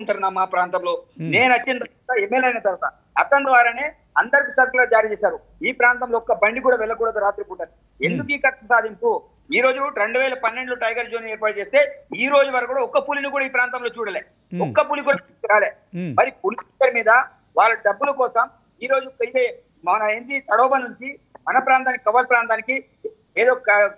ఉంటారు మా ప్రాంతంలో. నేను వచ్చిన తర్వాత ఎమ్మెల్యే అయిన తర్వాత అతని ద్వారానే అందరికి సర్కులర్ జారీ చేశారు. ఈ ప్రాంతంలో ఒక్క బండి కూడా వెళ్ళకూడదు రాత్రిపూట. ఎందుకు ఈ కక్ష సాధింపు? ఈ రోజు 2012లో టైగర్ జోన్ ఏర్పాటు చేస్తే ఈ రోజు వరకు కూడా ఒక్క పులిని కూడా ఈ ప్రాంతంలో చూడలే, ఒక్క పులి కూడా రాలే. మరి పులి మీద వాళ్ళ డబ్బుల కోసం ఈ రోజు ఇదే మన ఏంటి తడోబా నుంచి మన ప్రాంతానికి కవర్ ప్రాంతానికి ఏదో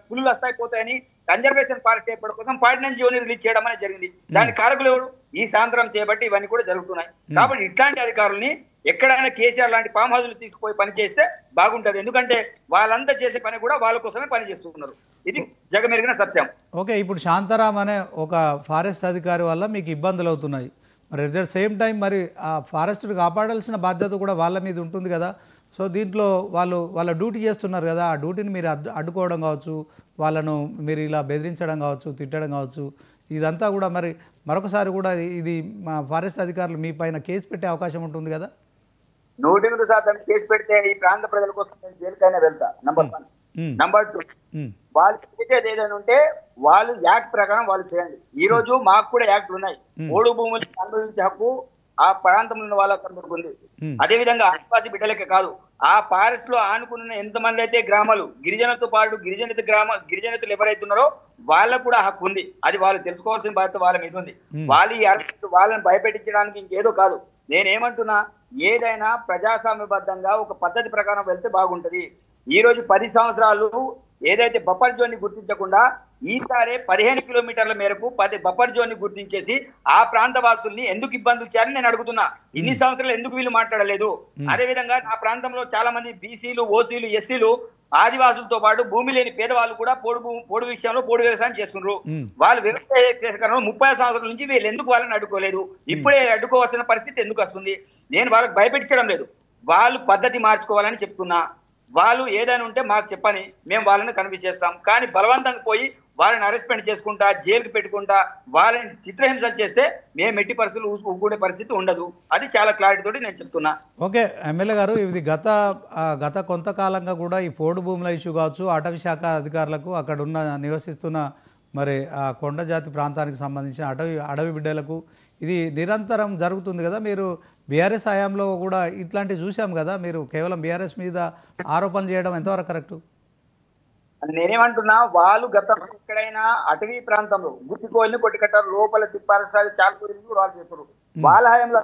పులులు వస్తాయి పోతాయని కన్జర్వేషన్ ఫారెస్ట్ ఏర్పాటు కోసం 49 జోన్ రిలీజ్ చేయడం అనేది జరిగింది. దాని కారకులు ఎవరు? ఈ సాయంత్రం చేయబట్టి ఇవన్నీ కూడా జరుగుతున్నాయి. కాబట్టి ఇట్లాంటి అధికారుల్ని ఎక్కడైనా కేసీఆర్ లాంటి ఫామ్ హౌస్లు తీసుకుపోయి పని చేస్తే బాగుంటది. ఎందుకంటే వాళ్ళంతా చేసే పని కూడా వాళ్ళ కోసమే పని చేస్తున్నారు. ఇది జగమెరిగిన సత్యం. ఓకే, ఇప్పుడు శాంతారాం అనే ఒక ఫారెస్ట్ అధికారి వల్ల మీకు ఇబ్బందులు అవుతున్నాయి. మరి ఎట్ ద సేమ్ టైం మరి ఆ ఫారెస్ట్ని కాపాడాల్సిన బాధ్యత కూడా వాళ్ళ మీద ఉంటుంది కదా. సో దీంట్లో వాళ్ళ డ్యూటీ చేస్తున్నారు కదా, ఆ డ్యూటీని మీరు అడ్డుకోవడం కావచ్చు, వాళ్ళను మీరు ఇలా బెదిరించడం కావచ్చు, తిట్టడం కావచ్చు, ఇదంతా కూడా మరి మరొకసారి కూడా ఇది మా ఫారెస్ట్ అధికారులు మీ పైన కేసు పెట్టే అవకాశం ఉంటుంది కదా. 100% కేసు పెడితే ఈ ప్రాంత ప్రజల కోసం నేను జైలుకైనా వెళ్తా. నంబర్ 1. నంబర్ 2, వాళ్ళు చేసేది ఏదైనా ఉంటే వాళ్ళు యాక్ట్ ప్రకారం వాళ్ళు చేయండి. ఈ రోజు మాకు కూడా యాక్ట్లు ఉన్నాయి. ఓడు భూములు అనుభవించే హక్కు ఆ ప్రాంతంలో ఉన్న వాళ్ళకి ఉంది. అదే విధంగా ఆదివాసీ బిడ్డలకే కాదు, ఆ ఫారెస్ట్ లో ఆనుకున్న ఎంతమంది అయితే గ్రామాలు గిరిజనతో పాటు గిరిజనతలు ఎవరైతే ఉన్నారో వాళ్ళకు కూడా హక్కు ఉంది. అది వాళ్ళు తెలుసుకోవాల్సిన బాధ్యత వాళ్ళ మీద ఉంది. వాళ్ళని భయపెట్టించడానికి ఇంకేదో కాదు. నేనేమంటున్నా, ఏదైనా ప్రజాస్వామ్యబద్ధంగా ఒక పద్ధతి ప్రకారం వెళ్తే బాగుంటది. ఈ రోజు 10 సంవత్సరాలు ఏదైతే బఫర్ జోన్ ని గుర్తించకుండా ఈసారి 15 కిలోమీటర్ల మేరకు బఫర్ జోన్ ని గుర్తించేసి ఆ ప్రాంత వాసుల్ని ఎందుకు ఇబ్బందులు చేయాలని నేను అడుగుతున్నా. ఇన్ని సంవత్సరాలు ఎందుకు వీళ్ళు మాట్లాడలేదు? అదే విధంగా ఆ ప్రాంతంలో చాలా మంది బీసీలు, ఓసీలు, ఎస్సీలు, ఆదివాసులతో పాటు భూమి లేని పేదవాళ్ళు కూడా పోడు విషయంలో పోడు వ్యవసాయం చేస్తున్నారు. వాళ్ళు వ్యవసాయ చేసే కారణంలో 30 సంవత్సరాల నుంచి వీళ్ళు ఎందుకు వాళ్ళని అడ్డుకోలేదు? ఇప్పుడే అడ్డుకోవాల్సిన పరిస్థితి ఎందుకు వస్తుంది? నేను వాళ్ళకి భయపెట్టడం లేదు, వాళ్ళు పద్ధతి మార్చుకోవాలని చెప్తున్నా. వాళ్ళు ఏదైనా ఉంటే మాకు చెప్పని మేము వాళ్ళని కన్విన్స్ చేస్తాం. కానీ బలవంతంగా పోయి వాళ్ళని అరెస్ట్మెంట్ చేసుకుంటా, జైలుకి పెట్టుకుంటా, వాళ్ళని చిత్రహింసలు చేస్తే మేము ఎట్టి పరిస్థితులు ఊరుకునే పరిస్థితి ఉండదు. అది చాలా క్లారిటీ తోటి నేను చెప్తున్నా. ఓకే ఎమ్మెల్యే గారు, ఇది గత కొంతకాలంగా కూడా ఈ పోడు భూముల ఇష్యూ కావచ్చు, అటవీ శాఖ అధికారులకు అక్కడ నివసిస్తున్న మరి ఆ కొండ జాతి ప్రాంతానికి సంబంధించిన అడవి బిడ్డలకు ఇది నిరంతరం జరుగుతుంది కదా. మీరు బీఆర్ఎస్ హయాంలో కూడా ఇట్లాంటివి చూసాం కదా. మీరు కేవలం బీఆర్ఎస్ మీద ఆరోపణలు చేయడం ఎంతవరకు కరెక్ట్? నేనేమంటున్నా, వాళ్ళు గతంలో ఎక్కడైనా అటవీ ప్రాంతంలో గుర్తికోళ్ళని కొట్టికట్టారు, లోపల తిప్పారసారి చాలా వాళ్ళు చెప్పారు. వాళ్ళ హయాంలో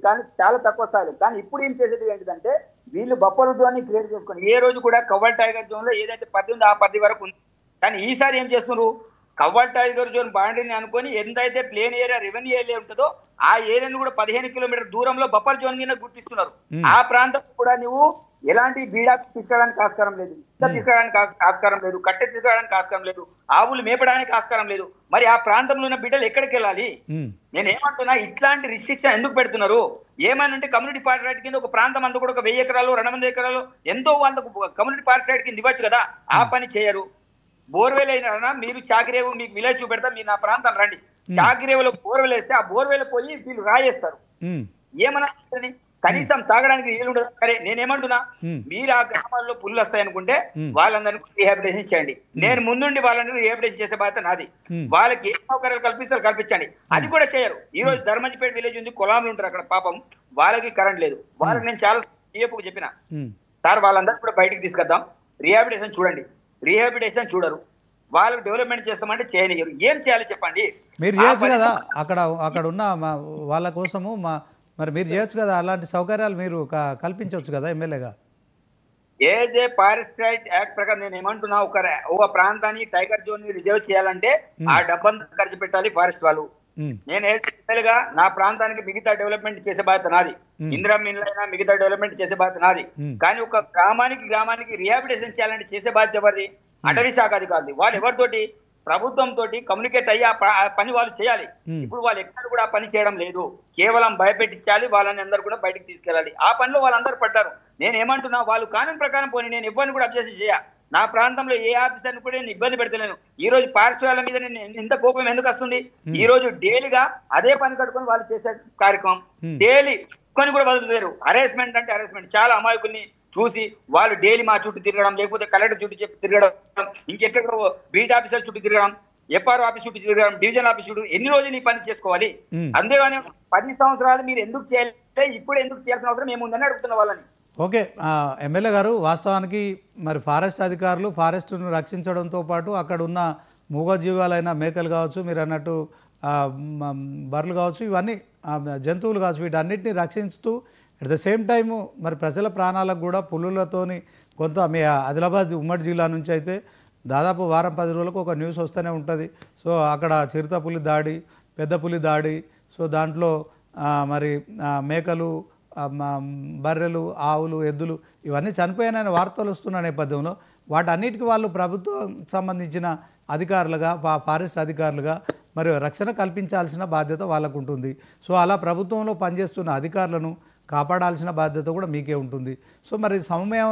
కానీ చాలా తక్కువ స్థాయిలో. కానీ ఇప్పుడు ఏం చేసేది ఏంటిదంటే, వీళ్ళు బఫర్ జోన్ ని క్రియేట్ చేసుకుని ఏ రోజు కూడా కవ్వల్ టైగర్ జోన్ లో ఏదైతే 10 ఉందో ఆ 10 వరకు ఉంది. కానీ ఈసారి ఏం చేస్తున్నారు, కవ్వల్ టైగర్ జోన్ బౌండరీని అనుకొని ఎంతైతే ప్లేన్ ఏరియా, రెవెన్యూ ఏరియా ఉంటుందో ఆ ఏరియాను కూడా 15 కిలోమీటర్ దూరంలో బఫర్ జోన్ కింద గుర్తిస్తున్నారు. ఆ ప్రాంతం కూడా నువ్వు ఎలాంటి బీడా తీసుకోవడానికి ఆస్కారం లేదు, తీసుకోవడానికి ఆస్కారం లేదు, కట్టె తీసుకోవడానికి ఆస్కారం లేదు, ఆవులు మేపడానికి ఆస్కారం లేదు. మరి ఆ ప్రాంతంలో ఉన్న బిడ్డలు ఎక్కడికి వెళ్ళాలి? నేనేమంటున్నా, ఇట్లాంటి రిస్ట్రిక్షన్ ఎందుకు పెడుతున్నారు? ఏమనంటే కమ్యూనిటీ ఫారెస్ట్ రైట్ కింద ఒక ప్రాంతం అంతా కూడా ఒక 1000 ఎకరాలు 200 ఎకరాలు ఎంతో వాళ్ళకు కమ్యూనిటీ ఫారెస్ట్ రైట్ కింద ఇవ్వచ్చు కదా. ఆ పని చేయరు. బోర్వెల్ అయినా మీరు చాకిరేవు మీకు విలేజ్ చూపెడతా, మీరు నా ప్రాంతం రండి. చాకిరేవులో బోర్వెల్ వేస్తే ఆ బోర్వెల్ పోయి వీళ్ళు రాయేస్తారు. ఏమన్నా కనీసం తాగడానికి నీళ్ళు ఉండదు. సరే, నేనేమంటున్నా, మీరు ఆ గ్రామాల్లో పుల్లు వస్తాయనుకుంటే వాళ్ళందరినీ రీహాబిలిటేషన్ చేయండి. నేను ముందుండి వాళ్ళందరూ రీహాబిలిటేషన్ చేసే బాధ్యత నాది. వాళ్ళకి ఏ సౌకర్యాలు కల్పించాలి. అది కూడా చేయరు. ఈ రోజు ధర్మంజిపేట విలేజ్ ఉంది, కులాంలు ఉంటారు అక్కడ, పాపం వాళ్ళకి కరెంట్ లేదు. వాళ్ళకి నేను చాలా సేపుకు చెప్పిన, సార్ వాళ్ళందరూ కూడా బయటికి తీసుకొద్దాం, రీహాబిలిటేషన్ చూడండి. రీహాబిలిటేషన్ చూడరు. వాళ్ళకి డెవలప్మెంట్ చేస్తామంటే చేయనియరు. ఏం చేయాలి చెప్పండి? మీరు చేయొచ్చు కదా, అక్కడ ఉన్న వాళ్ళ కోసము మరి మీరు చేయొచ్చు కదా, అలాంటి సౌకర్యాలు మీరు కల్పించవచ్చు కదా ఎమ్మెల్యేగా. ఏజ్ ఏ ఫారెస్ట్ రైట్ యాక్ట్ ప్రకారం నేను ఏమంటున్నా, ఒక ప్రాంతాన్ని టైగర్ జోన్ ని రిజర్వ్ చేయాలంటే ఆ డబ్బంతా ఖర్చు పెట్టాలి ఫారెస్ట్ వాళ్ళు. నేను ఎమ్మెల్యేగా నా ప్రాంతానికి మిగతా డెవలప్మెంట్ చేసే బాధ్యత నాది. ఇందిరా మిన్లైనా మిగతా డెవలప్మెంట్ చేసే బాధ్యత నాది. కానీ ఒక గ్రామానికి రీహాబిలిటేషన్ చేయాలంటే చేసే బాధ్యత ఎవరిది? అటవీ శాఖ అధికారులు. వాళ్ళు ఎవరితోటి? ప్రభుత్వంతో కమ్యూనికేట్ అయ్యి ఆ పని వాళ్ళు చేయాలి. ఇప్పుడు వాళ్ళు ఎక్కడ కూడా ఆ పని చేయడం లేదు. కేవలం భయపెట్టించాలి, వాళ్ళని అందరూ కూడా బయటకు తీసుకెళ్ళాలి. ఆ పనిలో వాళ్ళందరూ పడ్డారు. నేను ఏమంటున్నా, వాళ్ళు కానూన్ ప్రకారం పోనీ, నేను ఇబ్బంది కూడా అబ్జెక్షన్ చేయ. నా ప్రాంతంలో ఏ ఆఫీసర్ని కూడా నేను ఇబ్బంది పెడతలేను. ఈ రోజు ఫారెస్ట్ వాళ్ళ మీద నేను ఇంత కోపం ఎందుకు వస్తుంది? ఈ రోజు డైలీగా అదే పని కట్టుకొని వాళ్ళు చేసే కార్యక్రమం డైలీ కొని కూడా వదులుతారు. హరాస్మెంట్ అంటే హరాస్మెంట్. చాలా అమాయకుల్ని చూసి వాళ్ళు డైలీ మా చుట్టూ తిరగడం, లేకపోతే కలెక్టర్ చుట్టూ తిరగడం, ఇంకెక్కడ బీట్ ఆఫీసర్ చుట్టూ తిరగడం. ఎఫ్ఆర్ ఆఫీస్ చుట్టూ తిరగడం, డివిజన్ ఆఫీస్ చుట్టూ ఎన్ని రోజులు ఈ పని చేసుకోవాలి? అంతేగాని 10 సంవత్సరాలు మీరు ఎందుకు చేయలే, ఇప్పుడు ఎందుకు చేయాల్సిన అవసరం ఏముందని అడుగుతున్న వాళ్ళని. ఓకే, ఎమ్మెల్యే గారు, వాస్తవానికి మరి ఫారెస్ట్ అధికారులు ఫారెస్ట్ను రక్షించడంతో పాటు అక్కడ ఉన్న మూగజీవాలైన మేకలు కావచ్చు, మీరు అన్నట్టు బర్రెలు కావచ్చు, ఇవన్నీ జంతువులు కావచ్చు, వీటన్నిటిని రక్షించుతూ అట్ ద సేమ్ టైము మరి ప్రజల ప్రాణాలకు కూడా పులులతోని కొంత మీ ఆదిలాబాద్ ఉమ్మడి జిల్లా నుంచి అయితే దాదాపు వారం 10 రోజులకు ఒక న్యూస్ వస్తూనే ఉంటుంది. సో అక్కడ చిరుత పులి దాడి, పెద్ద పులి దాడి, సో దాంట్లో మరి మేకలు, బర్రెలు, ఆవులు, ఎద్దులు ఇవన్నీ చనిపోయాయనే వార్తలు వస్తున్న నేపథ్యంలో వాటన్నిటికీ వాళ్ళు ప్రభుత్వం సంబంధించిన అధికారులుగా, ఫారెస్ట్ అధికారులుగా మరి రక్షణ కల్పించాల్సిన బాధ్యత వాళ్ళకు ఉంటుంది. సో అలా ప్రభుత్వంలో పనిచేస్తున్న అధికారులను కాపాడాల్సిన బాధ్యత కూడా మీకే ఉంటుంది. సో మరి సమయం